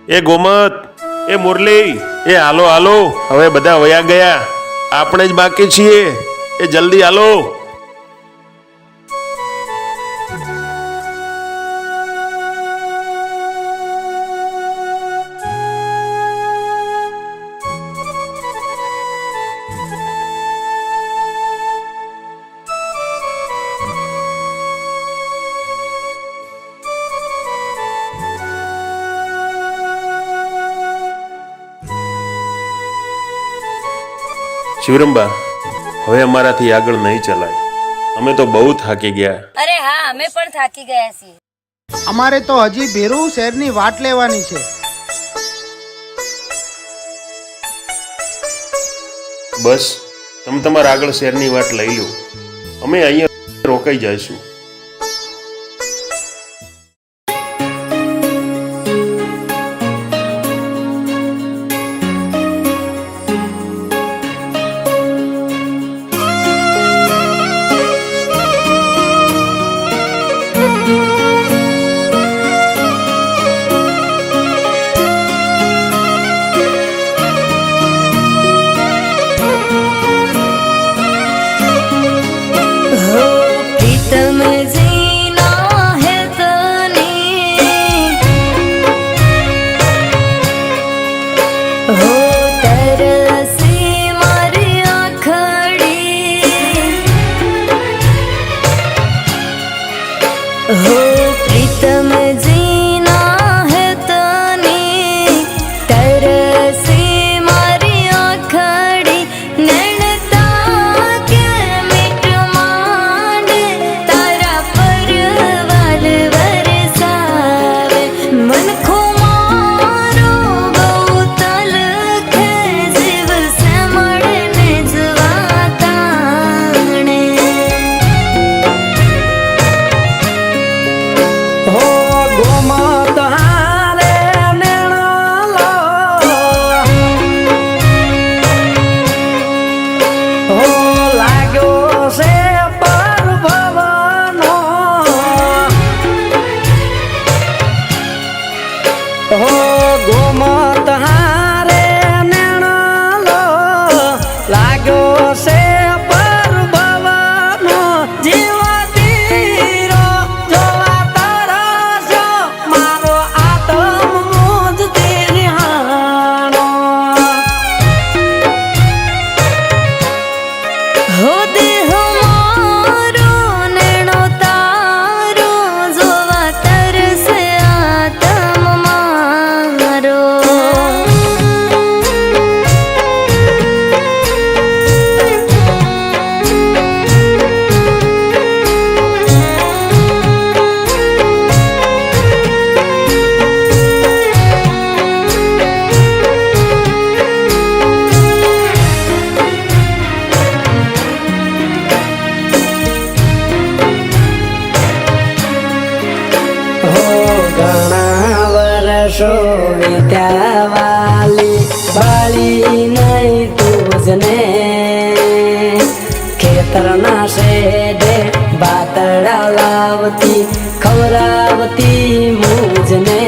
એ ગોમત, એ મુરલી, એ હાલો હાલો, હવે બધા વયા ગયા, આપણે જ બાકી છીએ. એ જલ્દી હાલો. શિવરંબા, હવે અમારાથી આગળ નહીં ચલાય. અમે તો બહુ થાકી ગયા. અરે હા, અમે પણ થાકી ગયા છીએ. અમારે તો હજી ભેરુ શહેરની વાટ લેવાની છે. બસ તમે તમારા આગળ શહેરની વાટ લઈ લો, અમે અહીંયા રોકાઈ જઈશું. વાલી બાળી નહીં તુજને ખેતરના શેડે બાતડા લાવતી ખવરાવતી મુજને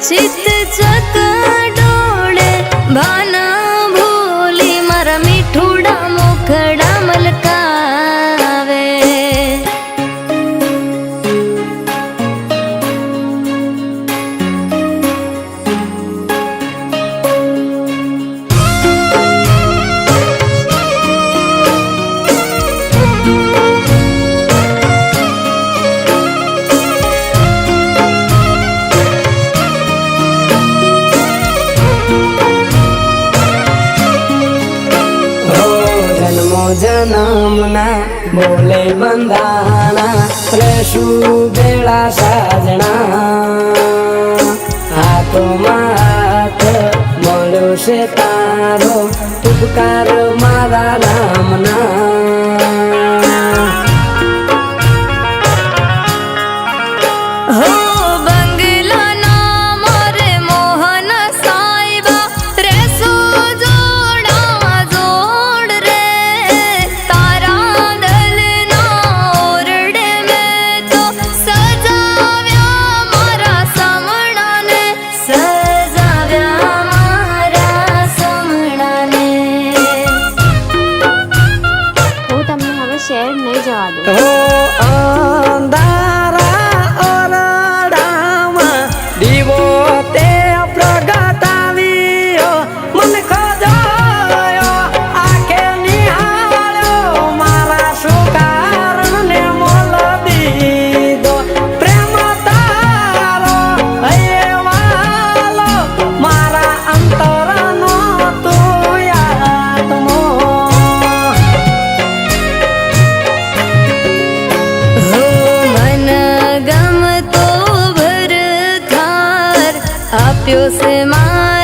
ચિત્ત ચકડોળે ભાના ભૂલી મારા મીઠુડા મુખડા મલકાવે. જન્મના બોલે બંધાણા રહેશું બેળા સાજણા. હાથોમાં હાથ મળ્યો છે તારો ઉપકાર મારા રામના. હો બંગલાના મોરે મોહન સાહેબા રેસો જોડા જોડ રે. તારા દલના ઓરડે મેં તો સજાવ્યા મારા સમણાને, સજાવ્યા મારા સમણાને. હું તમને હવે શહેર નહીં જવા દઉં. હો અંધારા ઓરડામાં દીવો તે પ્રગટાવ્યો. મન ખોજાયો આંખે નિહાળ્યો મારા સુકારણને મોલ દીધો. પ્રેમ તારો હૈયેવાલો મારા અંતરનો તું આત્મો. મન ગમતો ભરખાર આપ્યો છે મારા